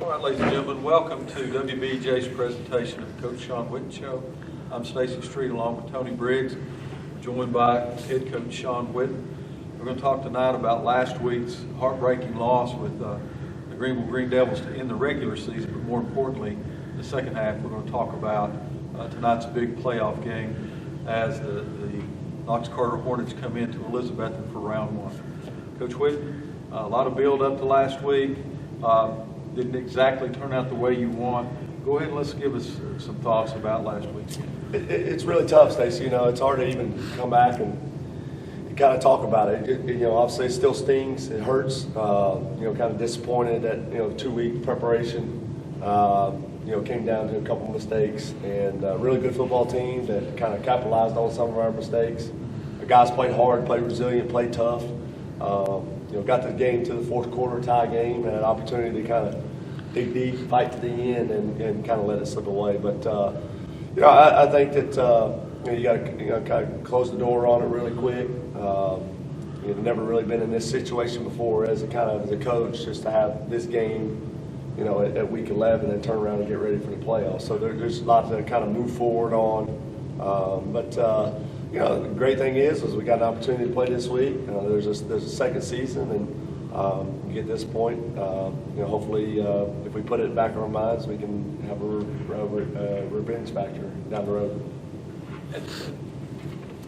All right, ladies and gentlemen, welcome to WBJ's presentation of the Coach Shawn Witten Show. I'm Stacy Street along with Tony Briggs, joined by head coach Shawn Witten. We're going to talk tonight about last week's heartbreaking loss with the Greenville Green Devils to end the regular season, but more importantly, the second half. We're going to talk about tonight's big playoff game as the Knox Carter Hornets come into Elizabethton for round one. Coach Witten, a lot of build up to last week. Didn't exactly turn out the way you want. Go ahead and let's give us some thoughts about last week's game. It's really tough, Stacey. You know, it's hard to even come back and kind of talk about it. Obviously it still stings. It hurts. Kind of disappointed that, 2-week preparation, came down to a couple of mistakes. And a really good football team that kind of capitalized on some of our mistakes. The guys played hard, played resilient, played tough. Got the game to the fourth quarter, tie game, and an opportunity to kind of dig deep, fight to the end, and kind of let it slip away. But I think that you got to kind of close the door on it really quick. You've never really been in this situation before as a coach, just to have this game, at week 11 and turn around and get ready for the playoffs. So there's a lot to kind of move forward on. The great thing is we got an opportunity to play this week. There's a second season, and get this point. Hopefully, if we put it back in our minds, we can have a revenge factor down the road.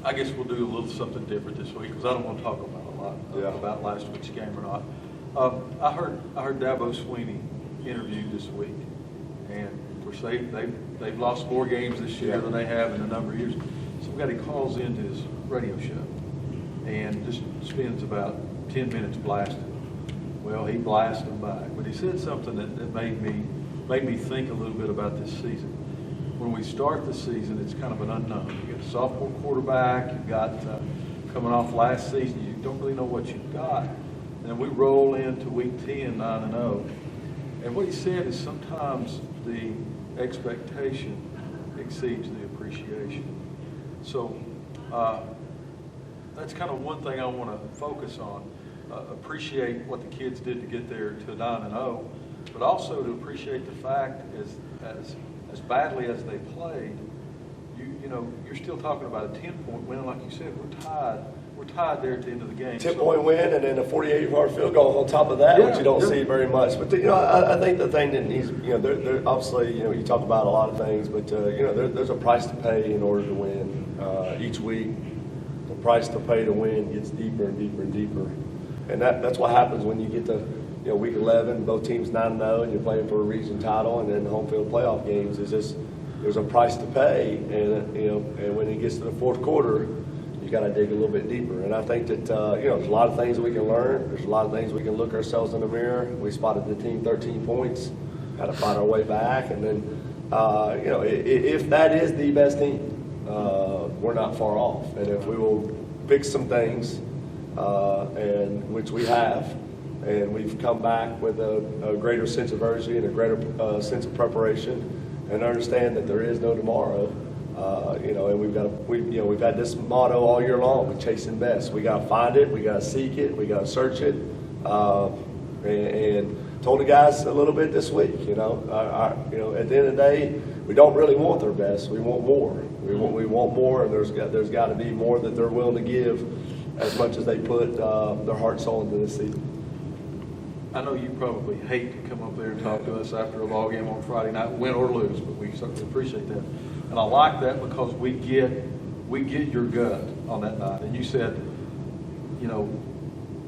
I guess we'll do a little something different this week because I don't want to talk about a lot about last week's game or not. I heard Dabo Sweeney interviewed this week, and of course they've lost more games this year than they have in a number of years. So we got he calls into his radio show and just spends about 10 minutes blasting. Well, he blasted them back, but he said something that made me think a little bit about this season. When we start the season, it's kind of an unknown. You got a sophomore quarterback, you've got coming off last season, you don't really know what you've got. And we roll into week 10, 9-0. And what he said is sometimes the expectation exceeds the appreciation. So that's kind of one thing I want to focus on. Appreciate what the kids did to get there to 9-0, but also to appreciate the fact as badly as they played, you're still talking about a 10-point win. Like you said, we're tied there at the end of the game. 10-point win and then a 48-yard field goal on top of that, which you don't see very much. But I think the thing that needs, there obviously, you talk about a lot of things, but there's a price to pay in order to win. Each week, the price to pay to win gets deeper and deeper and deeper, and that's what happens when you get to week 11, both teams 9-0, and you're playing for a region title, and then the home field playoff games is just there's a price to pay, and and when it gets to the fourth quarter, you got to dig a little bit deeper. And I think that there's a lot of things that we can learn. There's a lot of things we can look ourselves in the mirror. We spotted the team 13 points, got to find our way back, and then if that is the best team, we're not far off. And if we will fix some things, and which we have, and we've come back with a greater sense of urgency and a greater sense of preparation, and understand that there is no tomorrow. And we've had this motto all year long: we're chasing best. We got to find it, we got to seek it, we got to search it, and told the guys a little bit this week. At the end of the day, we don't really want their best. We want more. We want more, and there's got to be more that they're willing to give, as much as they put their heart and soul into this season. I know you probably hate to come up there and talk to us after a ball game on Friday night, win or lose, but we certainly appreciate that. And I like that because we get your gut on that night. And you said,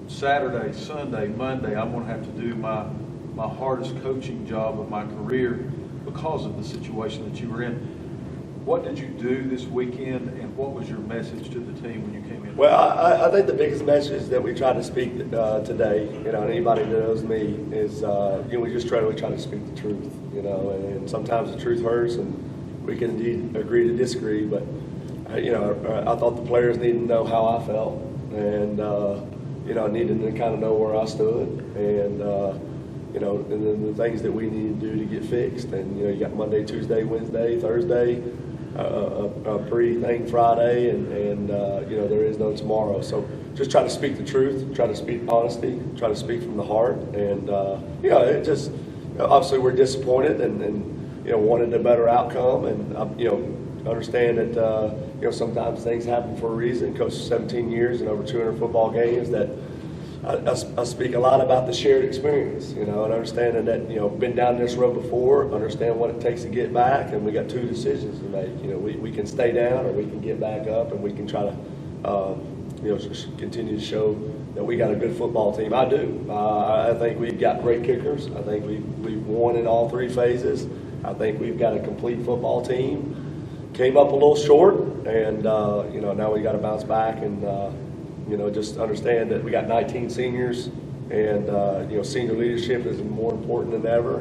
Saturday, Sunday, Monday, I'm going to have to do my hardest coaching job of my career because of the situation that you were in. What did you do this weekend, and what was your message to the team when you came in? Well, I think the biggest message that we try to speak today, and anybody that knows me, is we just try to speak the truth, and sometimes the truth hurts, and we can indeed agree to disagree, but I thought the players needed to know how I felt, and I needed to kind of know where I stood, and and then the things that we need to do to get fixed. And you got Monday, Tuesday, Wednesday, Thursday, a pre-thing Friday, and there is no tomorrow. So just try to speak the truth, try to speak honesty, try to speak from the heart, and it just obviously we're disappointed and wanted a better outcome, and understand that sometimes things happen for a reason. Coached 17 years and over 200 football games. That I speak a lot about the shared experience, and understanding that been down this road before, understand what it takes to get back, and we got two decisions to make. We can stay down or we can get back up, and we can try to continue to show that we got a good football team. I do. I think we've got great kickers. I think we've won in all three phases. I think we've got a complete football team. Came up a little short, and now we got to bounce back and just understand that we got 19 seniors, and senior leadership is more important than ever,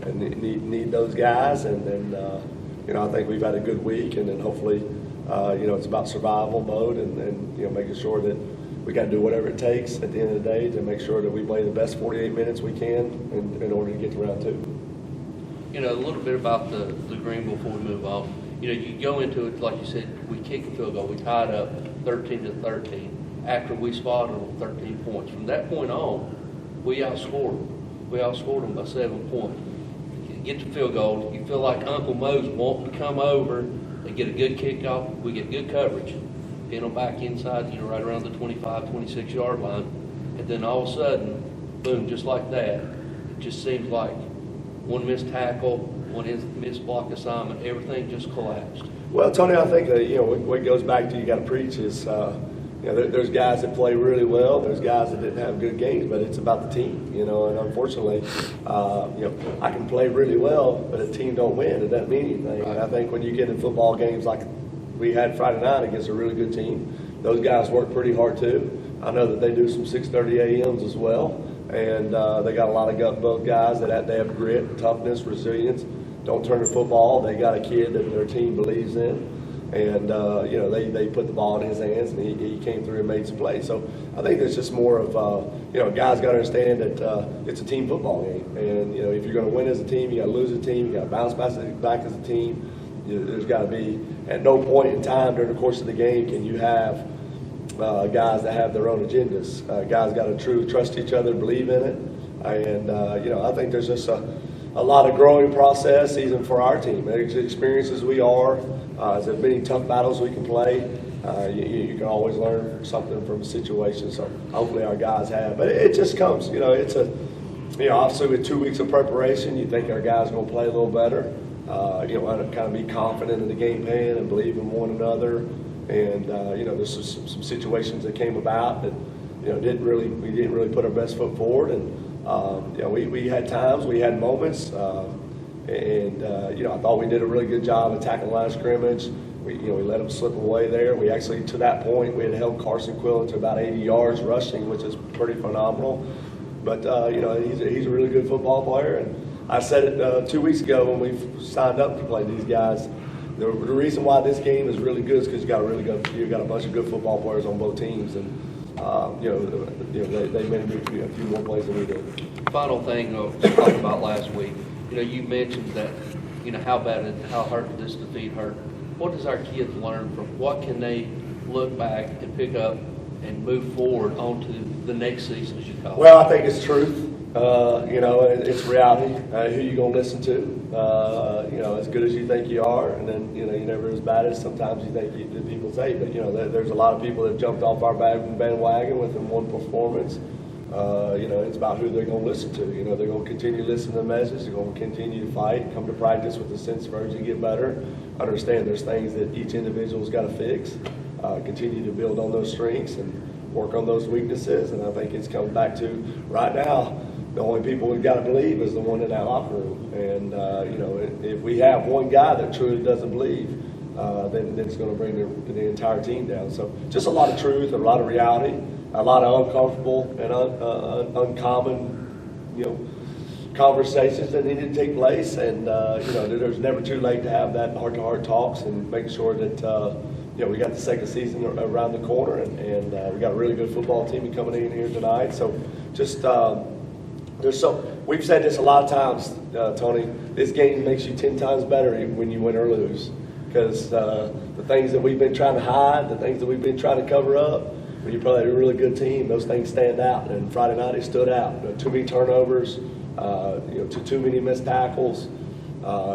and need those guys. And then I think we've had a good week, and then hopefully it's about survival mode, and making sure that we got to do whatever it takes at the end of the day to make sure that we play the best 48 minutes we can in order to get to round two. A little bit about the Green before we move on. You go into it, like you said, we kicked a field goal. We tied up 13-13 after we spotted them 13 points. From that point on, we outscored them. We outscored them by 7 points. You get the field goal, you feel like Uncle Mo's wanting to come over. They get a good kickoff. We get good coverage. Pin them back inside, right around the 25, 26-yard line. And then all of a sudden, boom, just like that, it just seems like one missed tackle, one missed block assignment, everything just collapsed. Well, Tony, I think that what goes back to you got to preach is there's guys that play really well, there's guys that didn't have good games, but it's about the team, and unfortunately, I can play really well, but a team don't win. It doesn't mean anything. Right. And I think when you get in football games like we had Friday night against a really good team, those guys work pretty hard too. I know that they do some 6:30 a.m.s as well, and they got a lot of gut-built guys that they have grit, toughness, resilience. Don't turn the football. They got a kid that their team believes in, and they put the ball in his hands, and he came through and made some plays. So I think there's just more of guys got to understand that it's a team football game, and if you're going to win as a team, you got to lose as a team, you got to bounce back as a team. There's got to be, at no point in time during the course of the game can you have guys that have their own agendas. Guys got to truly trust each other, believe in it, and I think there's just a lot of growing process even for our team. As experienced as we are, as many tough battles we can play, you can always learn something from a situation. So hopefully our guys have. But it just comes, it's obviously with 2 weeks of preparation, you think our guys are going to play a little better. Kind of be confident in the game plan and believe in one another. And there's some situations that came about that we didn't really put our best foot forward. And we had times, we had moments, I thought we did a really good job attacking the line of scrimmage. We let them slip away there. We actually, to that point, we had held Carson Quillen to about 80 yards rushing, which is pretty phenomenal. But he's a really good football player, and I said it 2 weeks ago when we signed up to play these guys. The reason why this game is really good is because you got a bunch of good football players on both teams, and they made a few more plays than we did. Final thing to talk about last week. You mentioned that how hurt this defeat hurt. What does our kids learn from? What can they look back and pick up and move forward onto the next season, as you call it? Well, I think it's truth. It's reality. Who you gonna listen to? As good as you think you are, and then you're never as bad as sometimes you think that people say. But there's a lot of people that jumped off our bandwagon within one performance. It's about who they're gonna listen to. They're gonna continue to listen to the message. They're gonna continue to fight. Come to practice with a sense of urgency to get better. Understand there's things that each individual's got to fix. Continue to build on those strengths and work on those weaknesses. And I think it's come back to right now. The only people we've got to believe is the one in that locker room. And, if we have one guy that truly doesn't believe, then it's going to bring the entire team down. So just a lot of truth, a lot of reality, a lot of uncomfortable and uncommon, conversations that needed to take place. And, there's never too late to have that heart-to-heart talks and make sure that, we got the second season around the corner. And we got a really good football team coming in here tonight. So just... we've said this a lot of times, Tony. This game makes you 10 times better when you win or lose, because the things that we've been trying to hide, the things that we've been trying to cover up, when you play a really good team, those things stand out. And Friday night it stood out. Too many turnovers, too many missed tackles.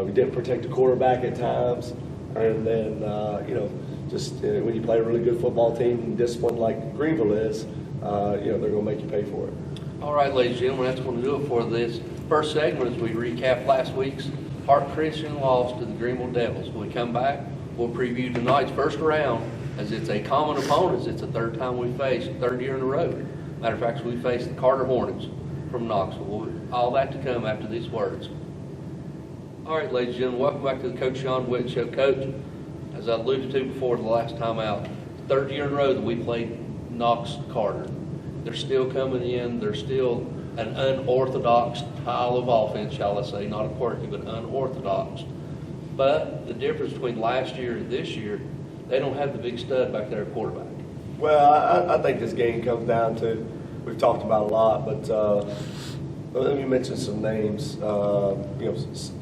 We didn't protect the quarterback at times. And then, when you play a really good football team, disciplined like Greenville is, they're going to make you pay for it. All right, ladies and gentlemen, that's going to do it for this first segment as we recap last week's Hart Christian loss to the Greenville Devils. When we come back, we'll preview tonight's first round, as it's a common opponent. It's the third time we faced, third year in a row. Matter of fact, we faced the Carter Hornets from Knoxville. All that to come after these words. All right, ladies and gentlemen, welcome back to the Coach Shawn Witten Show. Coach, as I alluded to before the last time out, third year in a row that we played Knox Carter. They're still coming in. They're still an unorthodox style of offense, shall I say. Not a quirky, but unorthodox. But the difference between last year and this year, they don't have the big stud back there at quarterback. Well, I think this game comes down to, we've talked about a lot, but let me mention some names.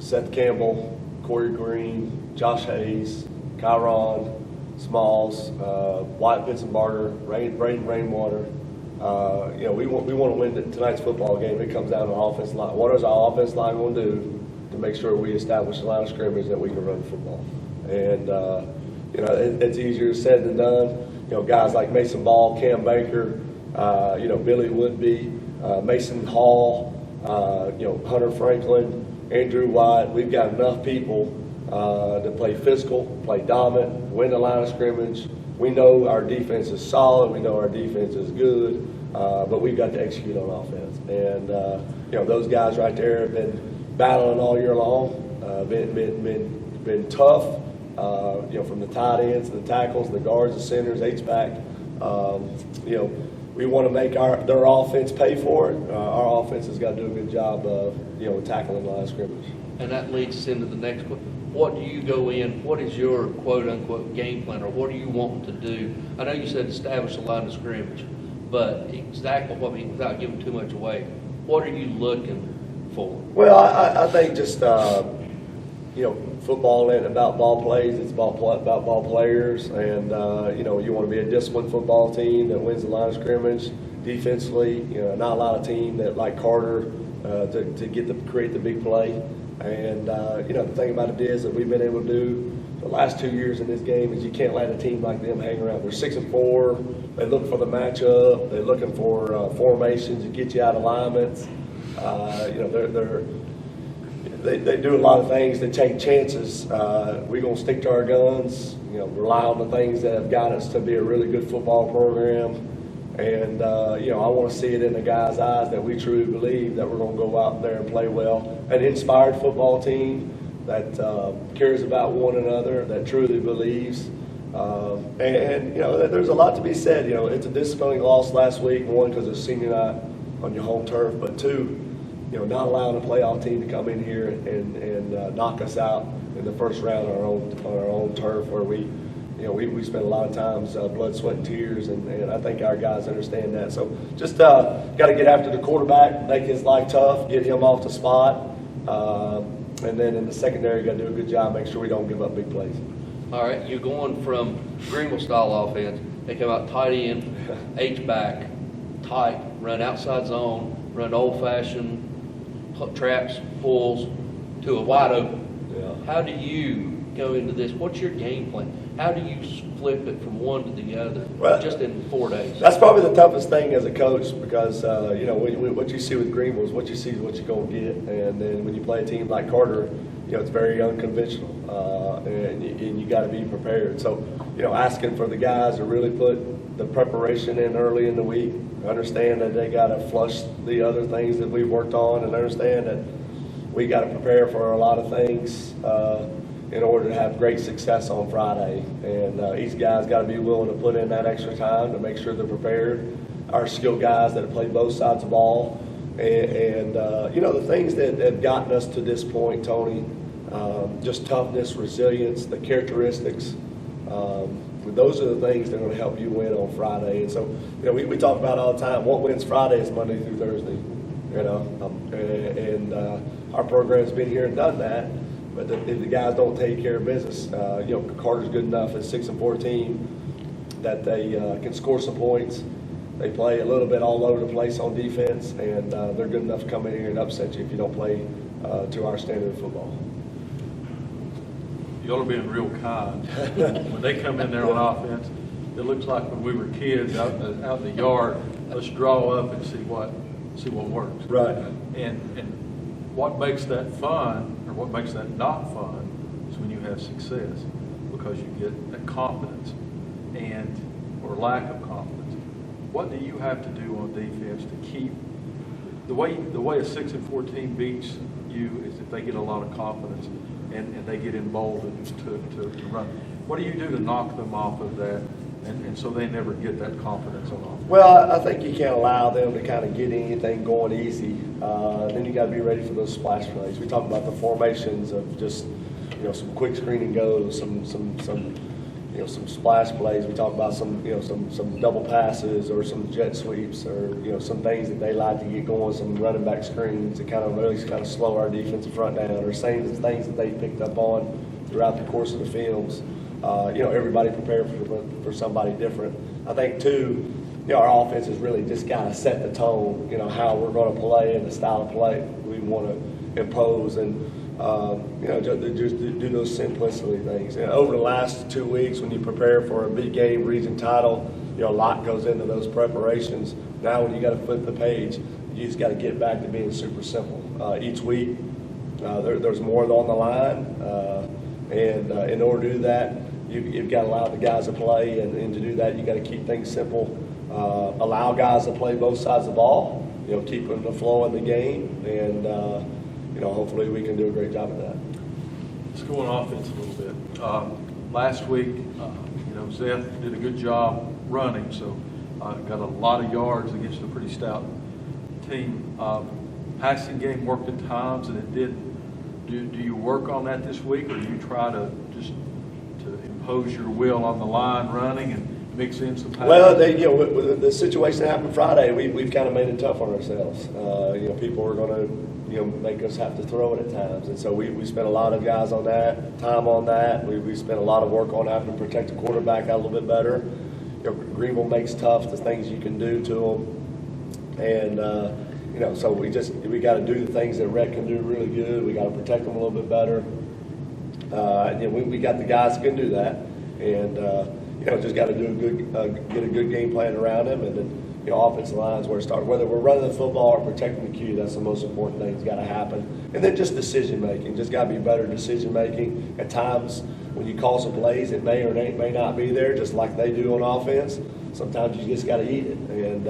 Seth Campbell, Corey Green, Josh Hayes, Kyron Smalls, Wyatt Pitsenbarger, Braden Rainwater. We want to win tonight's football game. It comes down to the offensive line. What is our offensive line going to do to make sure we establish a line of scrimmage that we can run the football? And it's easier said than done. Guys like Mason Ball, Cam Baker, Billy Woodby, Mason Hall, Hunter Franklin, Andrew White. We've got enough people to play physical, play dominant, win the line of scrimmage. We know our defense is solid. We know our defense is good, but we've got to execute on offense. And those guys right there have been battling all year long. Been tough. From the tight ends, the tackles, the guards, the centers, H-back. We want to make their offense pay for it. Our offense has got to do a good job of tackling the line of scrimmage. And that leads us into the next one. What do you go in? What is your quote-unquote game plan, or what do you want to do? I know you said establish a line of scrimmage, but exactly what, without giving too much away, what are you looking for? Well, I think just football ain't about ball plays. It's about ball players, and you want to be a disciplined football team that wins the line of scrimmage defensively. Not a lot of team that like Carter to create the big play. And the thing about it is that we've been able to do the last 2 years in this game is you can't let a team like them hang around. They're 6-4. They look for the matchup. They're looking for formations to get you out of alignments. They do a lot of things. They take chances. We're going to stick to our guns. Rely on the things that have got us to be a really good football program. And, I want to see it in the guys' eyes that we truly believe that we're going to go out there and play well. An inspired football team that cares about one another, that truly believes. There's a lot to be said. It's a disappointing loss last week, one, because it's senior night on your home turf, but two, not allowing a playoff team to come in here and knock us out in the first round on our own turf where we spent a lot of times blood, sweat, and tears, and I think our guys understand that. So just got to get after the quarterback, make his life tough, get him off the spot, and then in the secondary, got to do a good job, make sure we don't give up big plays. All right, you're going from Greenville-style offense. They come out tight end, H-back, tight, run outside zone, run old-fashioned traps, pulls to a wide open. Yeah. How do you go into this? What's your game plan? How do you flip it from one to the other just in 4 days? That's probably the toughest thing as a coach because, what you see with Greenville is what you see is what you're going to get. And then when you play a team like Carter, it's very unconventional, and you got to be prepared. So, asking for the guys to really put the preparation in early in the week, understand that they got to flush the other things that we've worked on, and understand that we got to prepare for a lot of things in order to have great success on Friday. And each guy's got to be willing to put in that extra time to make sure they're prepared. Our skilled guys that play both sides of the ball. And the things that have gotten us to this point, Tony, just toughness, resilience, the characteristics, those are the things that are going to help you win on Friday. And so, we talk about all the time, what wins Friday is Monday through Thursday, our program's been here and done that, but if the guys don't take care of business, Carter's good enough at 6-4 team that they can score some points, They play a little bit all over the place on defense, and they're good enough to come in here and upset you if you don't play to our standard of football. Y'all are being real kind. When they come in there on offense, it looks like when we were kids out in the yard, let's draw up and see what works. Right. And what makes that fun, or what makes that not fun, is when you have success, because you get that confidence or lack of confidence. What do you have to do on defense to keep the way a 6-4 team beats you is if they get a lot of confidence and they get emboldened to run. What do you do to knock them off of that, and so they never get that confidence on offense? Well, I think you can't allow them to kind of get anything going easy. Then you got to be ready for those splash plays. We talk about the formations of just some quick screen and goes, some splash plays. We talk about some double passes or some jet sweeps or some things that they like to get going, some running back screens that kind of slow our defensive front down, or same things that they picked up on throughout the course of the films. Everybody prepared for somebody different. I think too, our offense has really just got to set the tone. How we're going to play and the style of play we want to impose, and just do those simplicity things. Over the last 2 weeks, when you prepare for a big game, region title, a lot goes into those preparations. Now, when you got to flip the page, you just got to get back to being super simple. Each week, there's more on the line, and in order to do that, you've got to allow the guys to play, and to do that, you got to keep things simple. Allow guys to play both sides of the ball. Keep them the flow in the game, and hopefully we can do a great job of that. Let's go on offense a little bit. Last week, Seth did a good job running, so got a lot of yards against a pretty stout team. Passing game worked at times, and it didn't. Do you work on that this week, or do you try to just impose your will on the line running and mix in some passes? Well, with the situation that happened Friday, we've kind of made it tough on ourselves. People are going to make us have to throw it at times, and so we spent a lot of guys on that, time on that. We spent a lot of work on having to protect the quarterback out a little bit better. Greenville makes tough the things you can do to them, and so we got to do the things that Rhett can do really good. We got to protect them a little bit better. We got the guys that can do that, and just got to do get a good game plan around them, and then offensive lines where it starts. Whether we're running the football or protecting the queue, that's the most important thing that's got to happen. And then just decision making, just got to be better decision making. At times when you call some plays, it may or may not be there, just like they do on offense. Sometimes you just got to eat it, and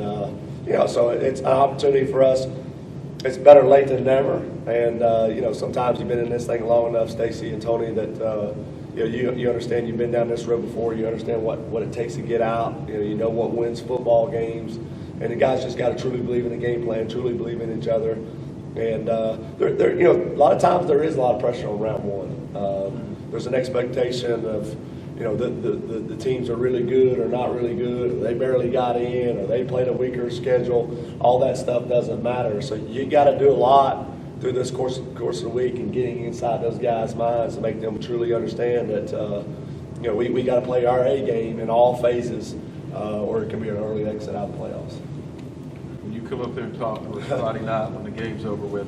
so it's an opportunity for us. It's better late than never, and sometimes you've been in this thing long enough, Stacy and Tony, that you understand. You've been down this road before. You understand what it takes to get out. You know what wins football games, and the guys just got to truly believe in the game plan, truly believe in each other, and a lot of times there is a lot of pressure on round one. There's an expectation of the teams are really good or not really good, or they barely got in, or they played a weaker schedule. All that stuff doesn't matter. So you got to do a lot through this course of the week and getting inside those guys' minds to make them truly understand that we got to play our A game in all phases, or it can be an early exit out of the playoffs. When you come up there and talk to us Friday night when the game's over with,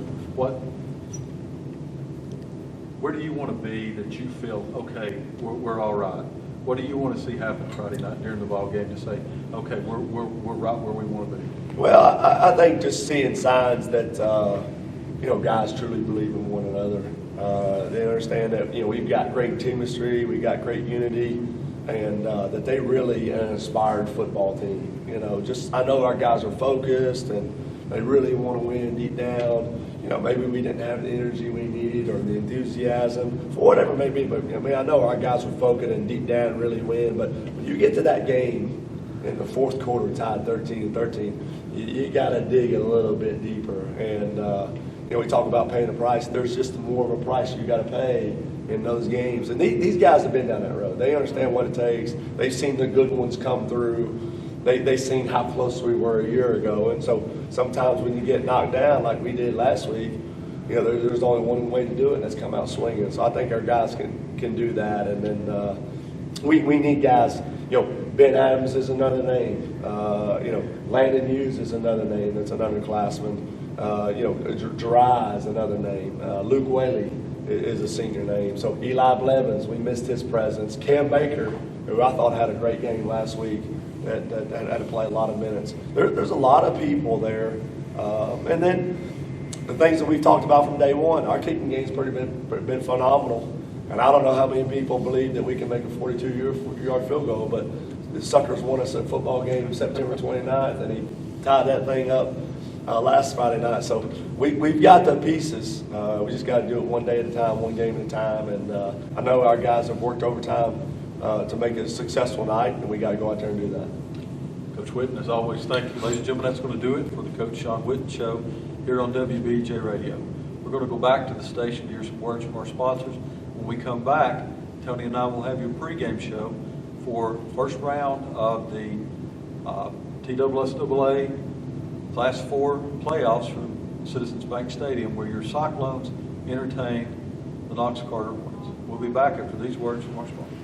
where do you want to be that you feel, okay, we're all right? What do you want to see happen Friday night during the ball game to say, okay, we're right where we want to be? Well, I think just seeing signs that guys truly believe in one another. They understand that we've got great chemistry, we got great unity, and that they really an inspired football team. I know our guys are focused and they really want to win deep down. Maybe we didn't have the energy we needed or the enthusiasm for whatever it may be. But I know our guys were focused and deep down really win. But when you get to that game in the fourth quarter, tied 13-13, you got to dig a little bit deeper. And we talk about paying the price. There's just more of a price you got to pay in those games. And these guys have been down that road. They understand what it takes. They've seen the good ones come through. They've seen how close we were a year ago. And so sometimes when you get knocked down like we did last week, there's only one way to do it, and that's come out swinging. So I think our guys can do that. And then we need guys, Ben Adams is another name. Landon Hughes is another name. That's an underclassman. Jirai is another name. Luke Whaley is a senior name. So Eli Blevins, we missed his presence. Cam Baker, who I thought had a great game last week, that had to play a lot of minutes. There's a lot of people there. And then the things that we've talked about from day one, our kicking game's been phenomenal. And I don't know how many people believe that we can make a 42-yard field goal, but the Suckers won us a football game September 29th, and he tied that thing up last Friday night. So we've got the pieces. We just got to do it one day at a time, one game at a time. And I know our guys have worked overtime to make it a successful night, and we got to go out there and do that. Coach Witten, as always, thank you. Ladies and gentlemen, that's going to do it for the Coach Shawn Witten Show here on WBJ Radio. We're going to go back to the station to hear some words from our sponsors. When we come back, Tony and I will have your pregame show for first round of the TSSAA Class 4 playoffs from Citizens Bank Stadium, where your Cyclones entertain the Knox Carter Hornets. We'll be back after these words from our sponsors.